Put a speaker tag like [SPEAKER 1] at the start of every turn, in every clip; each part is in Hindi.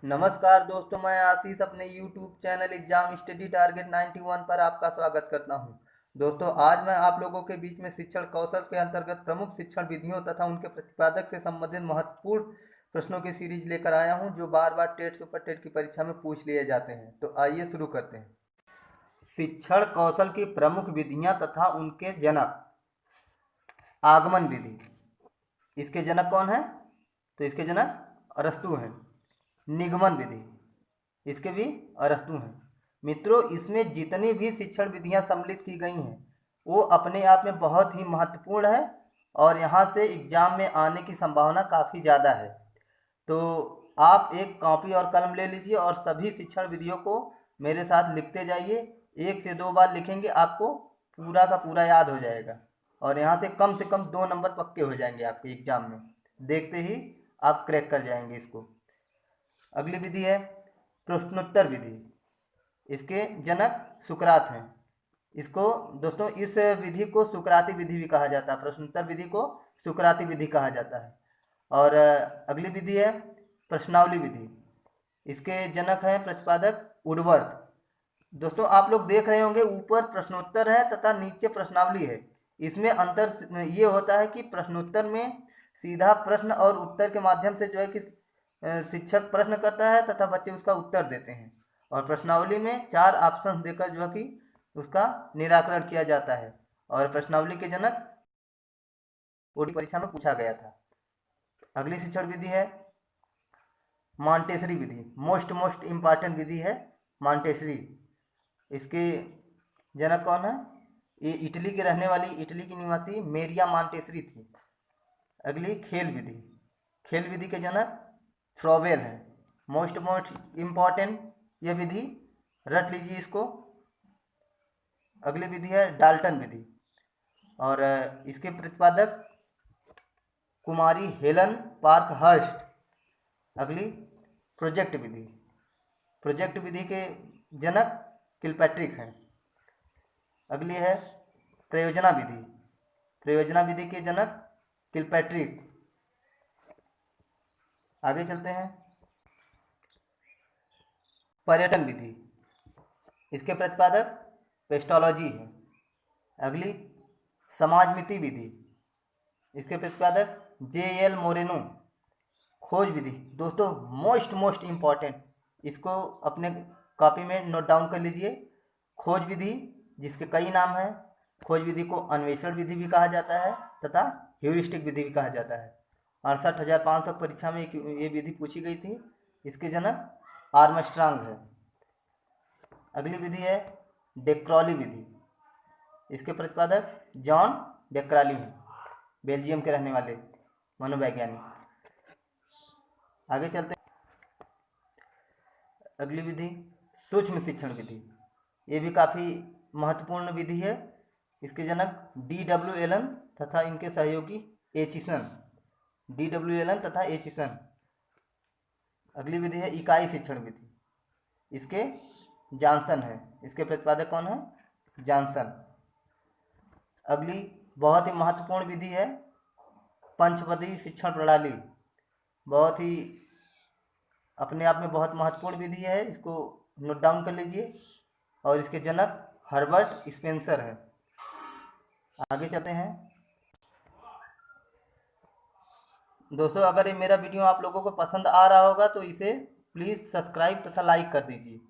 [SPEAKER 1] नमस्कार दोस्तों, मैं आशीष अपने YouTube channel exam study target 91 पर आपका स्वागत करता हूं। दोस्तों, आज मैं आप लोगों के बीच में शिक्षण कौशल के अंतर्गत प्रमुख शिक्षण विधियों तथा उनके प्रतिपादक से संबंधित महत्वपूर्ण प्रश्नों की सीरीज लेकर आया हूं, जो बार बार टेट सुपर टेट की परीक्षा में पूछ लिए जाते हैं। तो आइए शुरू करते हैं। शिक्षण कौशल की प्रमुख विधियां तथा उनके जनक। आगमन विधि, इसके जनक कौन है? तो इसके जनक अरस्तु हैं। निगमन विधि, इसके भी अरस्तु हैं। मित्रों, इसमें जितनी भी शिक्षण विधियां सम्मिलित की गई हैं वो अपने आप में बहुत ही महत्वपूर्ण है और यहाँ से एग्जाम में आने की संभावना काफ़ी ज़्यादा है। तो आप एक कॉपी और कलम ले लीजिए और सभी शिक्षण विधियों को मेरे साथ लिखते जाइए। 1 से 2 बार लिखेंगे, आपको पूरा का पूरा याद हो जाएगा और यहाँ से कम 2 नंबर पक्के हो जाएंगे आपके एग्जाम में। देखते ही आप क्रैक कर जाएंगे इसको। अगली विधि है प्रश्नोत्तर विधि। इसके जनक सुकरात हैं। इसको दोस्तों, इस विधि को सुकराती विधि भी कहा जाता है। प्रश्नोत्तर विधि को सुकराती विधि कहा जाता है। और अगली विधि है प्रश्नावली विधि। इसके जनक हैं प्रतिपादक वुडवर्थ। दोस्तों, आप लोग देख रहे होंगे ऊपर प्रश्नोत्तर है तथा नीचे प्रश्नावली है। इसमें अंतर ये होता है कि प्रश्नोत्तर में सीधा प्रश्न और उत्तर के माध्यम से जो है कि शिक्षक प्रश्न करता है तथा बच्चे उसका उत्तर देते हैं, और प्रश्नावली में 4 ऑप्शन देकर जो है कि उसका निराकरण किया जाता है। और प्रश्नावली के जनक बोर्ड परीक्षा में पूछा गया था। अगली शिक्षण विधि है मॉन्टेसरी विधि। मोस्ट इम्पॉर्टेंट विधि है मॉन्टेसरी। इसके जनक कौन है? ये इटली के रहने वाली, इटली की निवासी मेरिया मॉन्टेसरी थी। अगली खेल विधि। खेल विधि के जनक फ्रॉवेल है। मोस्ट इम्पॉर्टेंट यह विधि, रट लीजिए इसको। अगली विधि है डाल्टन विधि और इसके प्रतिपादक कुमारी हेलन पार्क हर्स्ट। अगली प्रोजेक्ट विधि। प्रोजेक्ट विधि के जनक किलपैट्रिक हैं। अगली है प्रयोजना विधि। प्रयोजना विधि के जनक किलपैट्रिक। आगे चलते हैं। पर्यटन विधि, इसके प्रतिपादक पेस्टोलॉजी है। अगली समाजमिति विधि, इसके प्रतिपादक JL मोरेनो। खोज विधि, दोस्तों मोस्ट इम्पॉर्टेंट, इसको अपने कॉपी में नोट डाउन कर लीजिए। खोज विधि, जिसके कई नाम हैं। खोज विधि को अन्वेषण विधि भी कहा जाता है तथा ह्यूरिस्टिक विधि भी कहा जाता है। 68,500 परीक्षा में ये विधि पूछी गई थी। इसके जनक आर्मस्ट्रांग है। अगली विधि है डेक्रॉली विधि। इसके प्रतिपादक जॉन डेक्राली हैं, बेल्जियम के रहने वाले मनोवैज्ञानिक। आगे चलते हैं। अगली विधि सूक्ष्म शिक्षण विधि। ये भी काफ़ी महत्वपूर्ण विधि है। इसके जनक DW एलन तथा इनके सहयोगी एचिसन। DW एलन तथा एचिसन। अगली विधि है इकाई शिक्षण विधि। इसके जॉनसन है। इसके प्रतिपादक कौन है? जॉनसन। अगली बहुत ही महत्वपूर्ण विधि है पंचपदी शिक्षण प्रणाली। बहुत ही अपने आप में बहुत महत्वपूर्ण विधि है, इसको नोट डाउन कर लीजिए। और इसके जनक हर्बर्ट स्पेंसर है। आगे चलते हैं। दोस्तों, अगर ये मेरा वीडियो आप लोगों को पसंद आ रहा होगा तो इसे प्लीज़ सब्सक्राइब तथा लाइक कर दीजिए।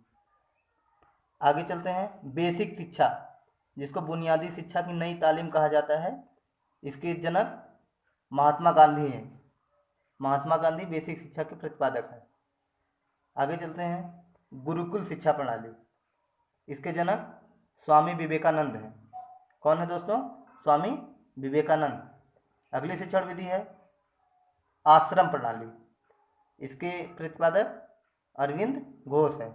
[SPEAKER 1] आगे चलते हैं। बेसिक शिक्षा, जिसको बुनियादी शिक्षा की नई तालीम कहा जाता है। इसके जनक महात्मा गांधी हैं। महात्मा गांधी बेसिक शिक्षा के प्रतिपादक हैं। आगे चलते हैं। गुरुकुल शिक्षा प्रणाली, इसके जनक स्वामी विवेकानंद हैं। कौन है दोस्तों? स्वामी विवेकानंद। अगली शिक्षण विधि है आश्रम प्रणाली। इसके प्रतिपादक अरविंद घोष हैं।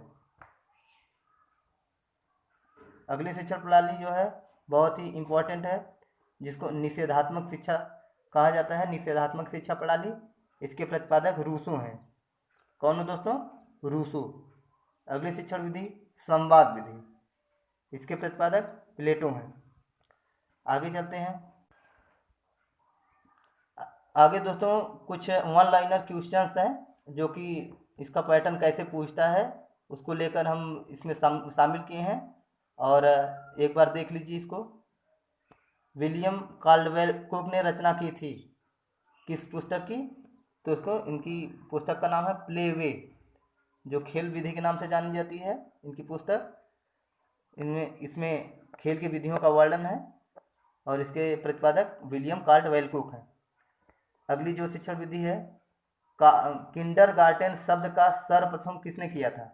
[SPEAKER 1] अगली शिक्षण प्रणाली जो है बहुत ही इम्पोर्टेंट है, जिसको निषेधात्मक शिक्षा कहा जाता है। निषेधात्मक शिक्षा प्रणाली, इसके प्रतिपादक रूसो हैं। कौन है दोस्तों? रूसो। अगली शिक्षण विधि संवाद विधि। इसके प्रतिपादक प्लेटो हैं। आगे चलते हैं। आगे दोस्तों कुछ वन लाइनर क्वेश्चंस हैं जो कि इसका पैटर्न कैसे पूछता है उसको लेकर हम इसमें शामिल किए हैं। और एक बार देख लीजिए इसको। विलियम काल्डवेल कुक ने रचना की थी किस पुस्तक की? तो उसको इनकी पुस्तक का नाम है प्लेवे, जो खेल विधि के नाम से जानी जाती है इनकी पुस्तक। इनमें इसमें खेल की विधियों का वर्णन है और इसके प्रतिपादक विलियम काल्डवेल कुक हैं। अगली जो शिक्षण विधि है, किंडरगार्टन शब्द का सर्वप्रथम किसने किया था?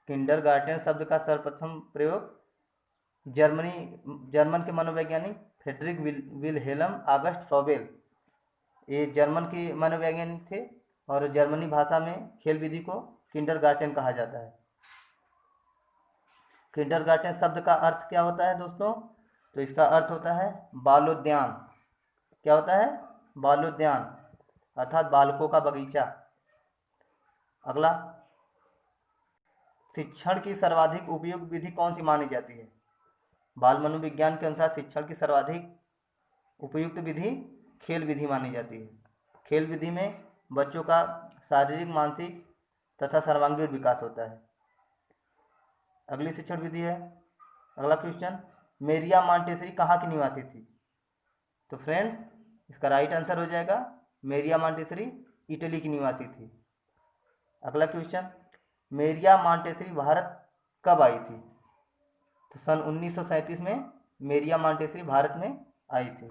[SPEAKER 1] किंडरगार्टन शब्द का सर्वप्रथम प्रयोग जर्मन के मनोवैज्ञानिक फ्रेडरिक विलहेल्म ऑगस्ट फ्रॉबेल, ये जर्मन के मनोवैज्ञानिक थे और जर्मनी भाषा में खेल विधि को किंडरगार्टन कहा जाता है। किंडरगार्टन शब्द का अर्थ क्या होता है दोस्तों? तो इसका अर्थ होता है बालोद्यान। क्या होता है? बालोद्यान, अर्थात बालकों का बगीचा। अगला, शिक्षण की सर्वाधिक उपयुक्त विधि कौन सी मानी जाती है? बाल मनोविज्ञान के अनुसार शिक्षण की सर्वाधिक उपयुक्त विधि खेल विधि मानी जाती है। खेल विधि में बच्चों का शारीरिक, मानसिक तथा सर्वांगीण विकास होता है। अगली शिक्षण विधि है, अगला क्वेश्चन, मेरिया मॉन्टेसरी कहाँ की निवासी थी? तो फ्रेंड्स इसका राइट आंसर हो जाएगा मेरिया मॉन्टेसरी इटली की निवासी थी। अगला क्वेश्चन, मेरिया मॉन्टेसरी भारत कब आई थी? तो सन 1937 में मेरिया मॉन्टेसरी भारत में आई थी।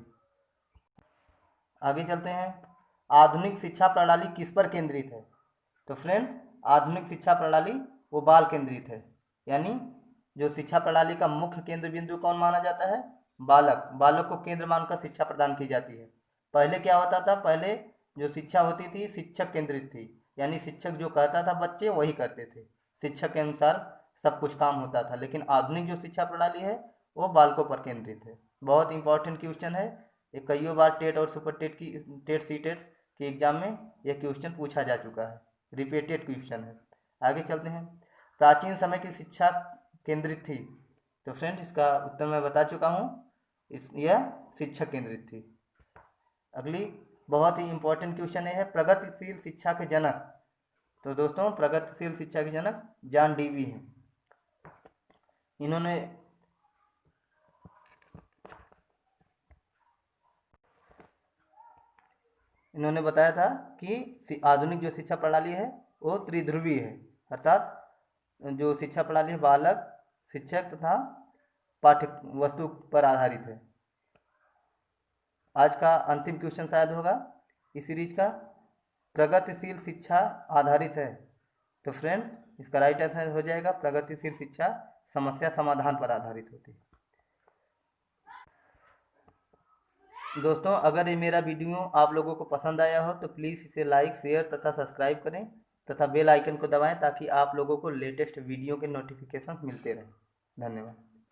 [SPEAKER 1] आगे चलते हैं, आधुनिक शिक्षा प्रणाली किस पर केंद्रित है? तो फ्रेंड्स आधुनिक शिक्षा प्रणाली वो बाल केंद्रित है, यानी जो शिक्षा प्रणाली का मुख्य केंद्र बिंदु कौन माना जाता है? बालक। बालक को केंद्र मानकर शिक्षा प्रदान की जाती है। पहले क्या होता था? पहले जो शिक्षा होती थी शिक्षक केंद्रित थी, यानी शिक्षक जो कहता था बच्चे वही करते थे, शिक्षक के अनुसार सब कुछ काम होता था। लेकिन आधुनिक जो शिक्षा प्रणाली है वो बालकों पर केंद्रित है। बहुत इंपॉर्टेंट क्वेश्चन है ये, कई बार टेट और सुपर टेट की टेट सी टेट के एग्जाम में यह क्वेश्चन पूछा जा चुका है, रिपीटेड क्वेश्चन है। आगे चलते हैं, प्राचीन समय की शिक्षा केंद्रित थी? तो फ्रेंड इसका उत्तर मैं बता चुका हूँ, यह शिक्षक केंद्रित थी। अगली बहुत ही इंपॉर्टेंट क्वेश्चन है, प्रगतिशील शिक्षा के जनक। तो दोस्तों प्रगतिशील शिक्षा के जनक जॉन डीवी हैं। इन्होंने बताया था कि आधुनिक जो शिक्षा प्रणाली है वो त्रिध्रुवीय है, अर्थात जो शिक्षा प्रणाली है बालक, शिक्षक तथा पाठ्य वस्तु पर आधारित है। आज का अंतिम क्वेश्चन शायद होगा इस सीरीज का, प्रगतिशील शिक्षा आधारित है? तो फ्रेंड इसका राइट आंसर हो जाएगा प्रगतिशील शिक्षा समस्या समाधान पर आधारित होती है। दोस्तों अगर ये मेरा वीडियो आप लोगों को पसंद आया हो तो प्लीज़ इसे लाइक, शेयर तथा सब्सक्राइब करें तथा बेल आइकन को दबाएं ताकि आप लोगों को लेटेस्ट वीडियो के नोटिफिकेशन मिलते रहें। धन्यवाद।